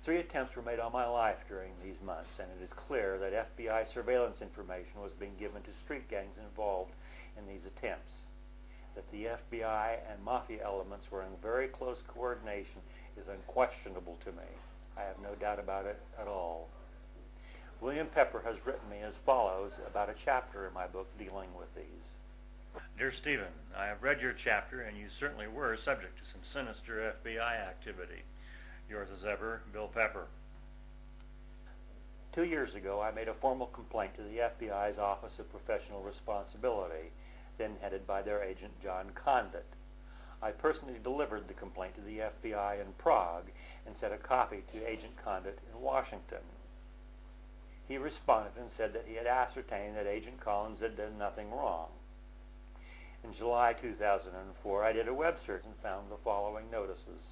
3 attempts were made on my life during these months, and it is clear that FBI surveillance information was being given to street gangs involved in these attempts. That the FBI and Mafia elements were in very close coordination is unquestionable to me. I have no doubt about it at all. William Pepper has written me as follows about a chapter in my book dealing with these. Dear Stephen, I have read your chapter, and you certainly were subject to some sinister FBI activity. Yours as ever, Bill Pepper. 2 years ago, I made a formal complaint to the FBI's Office of Professional Responsibility, then headed by their agent John Condit. I personally delivered the complaint to the FBI in Prague and sent a copy to Agent Condit in Washington. He responded and said that he had ascertained that Agent Collins had done nothing wrong. In July 2004, I did a web search and found the following notices.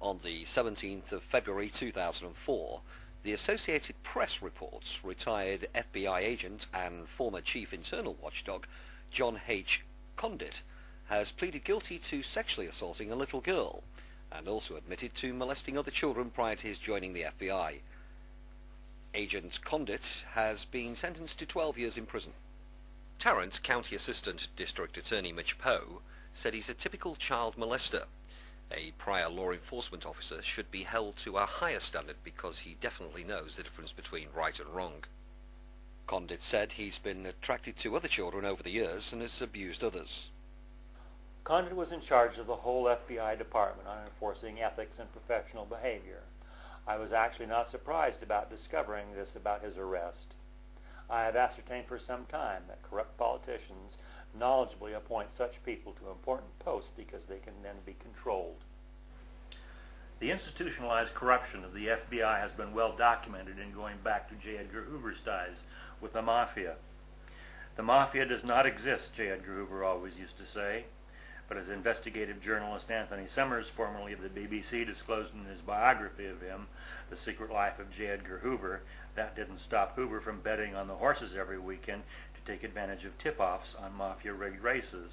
On the 17th of February 2004, the Associated Press reports retired FBI agent and former chief internal watchdog John H. Condit has pleaded guilty to sexually assaulting a little girl and also admitted to molesting other children prior to his joining the FBI. Agent Condit has been sentenced to 12 years in prison. Tarrant County Assistant District Attorney Mitch Poe said he's a typical child molester. A prior law enforcement officer should be held to a higher standard because he definitely knows the difference between right and wrong. Condit said he's been attracted to other children over the years and has abused others. Condit was in charge of the whole FBI department on enforcing ethics and professional behavior. I was actually not surprised about discovering this about his arrest. I have ascertained for some time that corrupt politicians knowledgeably appoint such people to important posts because they can then be controlled. The institutionalized corruption of the FBI has been well documented in going back to J.Edgar Hoover's ties with the Mafia. The Mafia does not exist, J.Edgar Hoover always used to say, but as investigative journalist Anthony Summers, formerly of the BBC, disclosed in his biography of him, The Secret Life of J.Edgar Hoover, that didn't stop Hoover from betting on the horses every weekend to take advantage of tip-offs on Mafia-rigged races.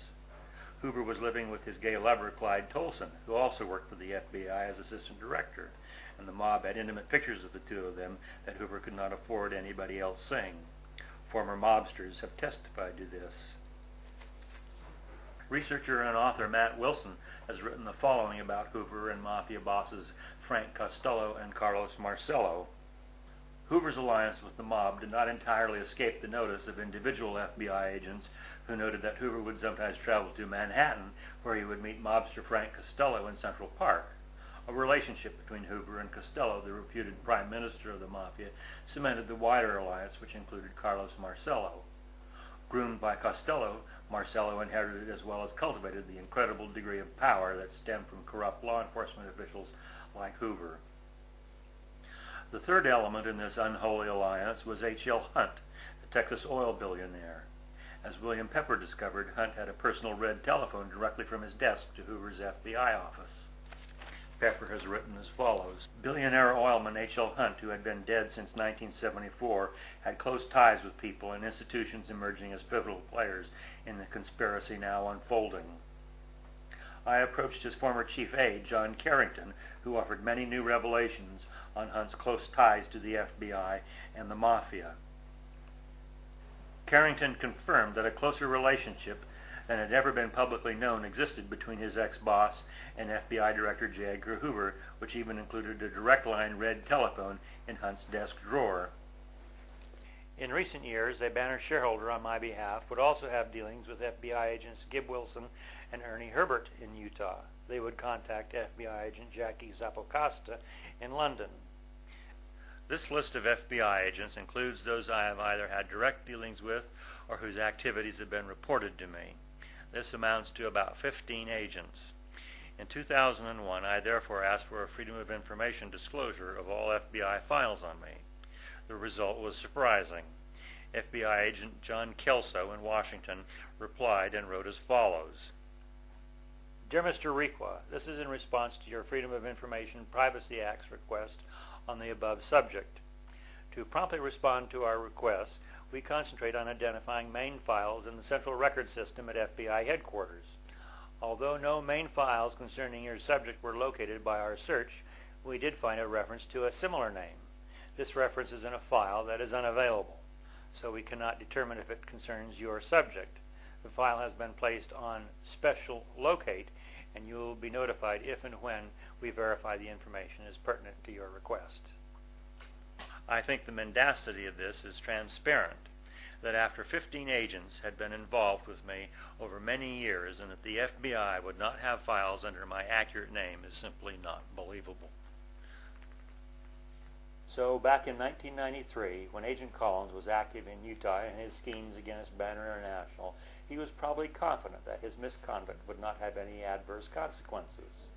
Hoover was living with his gay lover, Clyde Tolson, who also worked for the FBI as assistant director, and the mob had intimate pictures of the two of them that Hoover could not afford anybody else seeing. Former mobsters have testified to this. Researcher and author Matt Wilson has written the following about Hoover and Mafia bosses Frank Costello and Carlos Marcello. Hoover's alliance with the mob did not entirely escape the notice of individual FBI agents who noted that Hoover would sometimes travel to Manhattan, where he would meet mobster Frank Costello in Central Park. A relationship between Hoover and Costello, the reputed prime minister of the Mafia, cemented the wider alliance, which included Carlos Marcello. Groomed by Costello, Marcello inherited as well as cultivated the incredible degree of power that stemmed from corrupt law enforcement officials like Hoover. The third element in this unholy alliance was H.L. Hunt, the Texas oil billionaire. As William Pepper discovered, Hunt had a personal red telephone directly from his desk to Hoover's FBI office. Pepper has written as follows. Billionaire oilman H.L. Hunt, who had been dead since 1974, had close ties with people and institutions emerging as pivotal players in the conspiracy now unfolding. I approached his former chief aide, John Carrington, who offered many new revelations on Hunt's close ties to the FBI and the Mafia. Carrington confirmed that a closer relationship than had ever been publicly known existed between his ex-boss and FBI Director J.Edgar Hoover, which even included a direct line red telephone in Hunt's desk drawer. In recent years, a banner shareholder on my behalf would also have dealings with FBI agents Gib Wilson and Ernie Herbert in Utah. They would contact FBI agent Jackie Zapocasta in London. This list of FBI agents includes those I have either had direct dealings with or whose activities have been reported to me. This amounts to about 15 agents. In 2001, I therefore asked for a Freedom of Information disclosure of all FBI files on me. The result was surprising. FBI agent John Kelso in Washington replied and wrote as follows. Dear Mr. Requa, this is in response to your Freedom of Information Privacy Act's request on the above subject. To promptly respond to our requests, we concentrate on identifying main files in the central record system at FBI headquarters. Although no main files concerning your subject were located by our search, we did find a reference to a similar name. This reference is in a file that is unavailable, so we cannot determine if it concerns your subject. The file has been placed on special locate, and you will be notified if and when we verify the information is pertinent to your request. I think the mendacity of this is transparent, that after 15 agents had been involved with me over many years and that the FBI would not have files under my accurate name is simply not believable. So back in 1993, when Agent Collins was active in Utah in his schemes against Banner International, he was probably confident that his misconduct would not have any adverse consequences.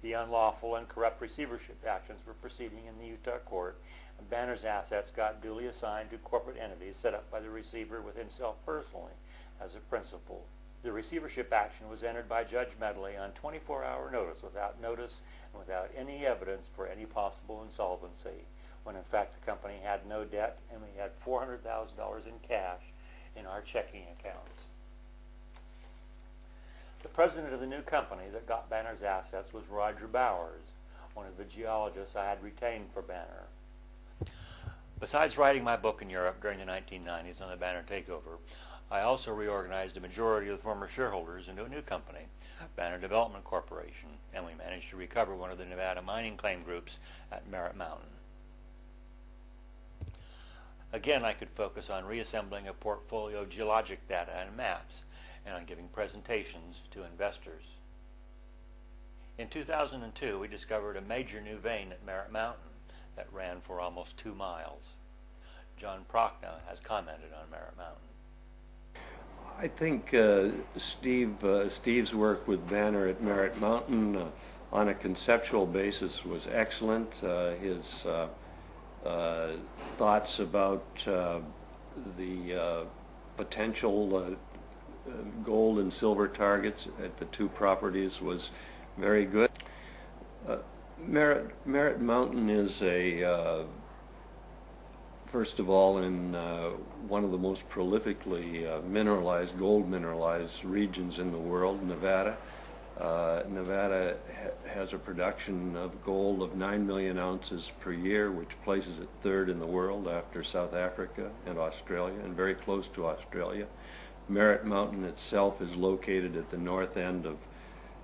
The unlawful and corrupt receivership actions were proceeding in the Utah court, and Banner's assets got duly assigned to corporate entities set up by the receiver with himself personally as a principal. The receivership action was entered by Judge Medley on 24-hour notice and without any evidence for any possible insolvency, when in fact the company had no debt and we had $400,000 in cash in our checking accounts. The president of the new company that got Banner's assets was Roger Bowers, one of the geologists I had retained for Banner. Besides writing my book in Europe during the 1990s on the Banner takeover, I also reorganized a majority of the former shareholders into a new company, Banner Development Corporation, and we managed to recover one of the Nevada mining claim groups at Merritt Mountain. Again, I could focus on reassembling a portfolio of geologic data and maps, and on giving presentations to investors. In 2002, we discovered a major new vein at Merritt Mountain that ran for almost 2 miles. John Prochnau has commented on Merritt Mountain. I think Steve's work with Banner at Merritt Mountain on a conceptual basis was excellent. His thoughts about the potential gold and silver targets at the 2 properties was very good. Merritt Mountain is first of all in one of the most prolifically gold mineralized regions in the world, Nevada. Nevada has a production of gold of 9 million ounces per year, which places it 3rd in the world after South Africa and Australia, and very close to Australia. Merritt Mountain itself is located at the north end of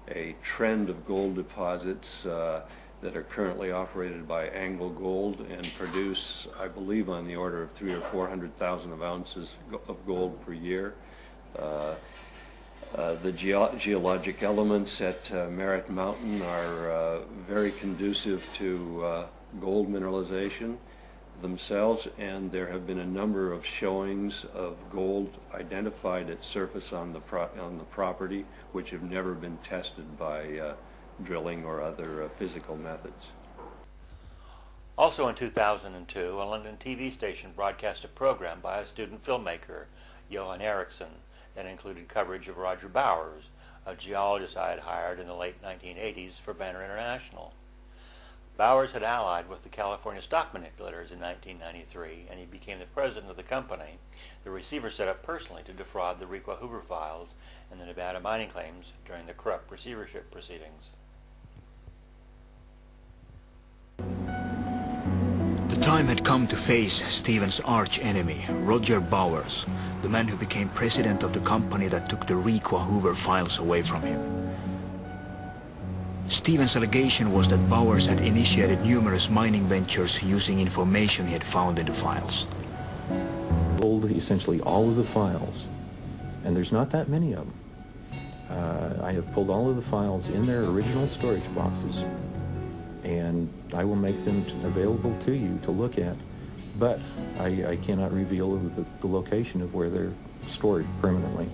a trend of gold deposits that are currently operated by Anglo Gold and produce, I believe, on the order of 300,000 or 400,000 ounces of gold per year. The geologic elements at Merritt Mountain are very conducive to gold mineralization themselves, and there have been a number of showings of gold identified at surface on the property, which have never been tested by drilling or other physical methods. Also in 2002, a London TV station broadcast a program by a student filmmaker, Johan Eriksson, that included coverage of Roger Bowers, a geologist I had hired in the late 1980s for Banner International. Bowers had allied with the California stock manipulators in 1993, and he became the president of the company the receiver set up personally to defraud the Requa Hoover files and the Nevada mining claims during the corrupt receivership proceedings. The time had come to face Stephen's arch-enemy, Roger Bowers, the man who became president of the company that took the Requa Hoover files away from him. Stephen's allegation was that Bowers had initiated numerous mining ventures using information he had found in the files. Pulled essentially all of the files, and there's not that many of them. I have pulled all of the files in their original storage boxes, and I will make them available to you to look at, but I cannot reveal the location of where they're stored permanently.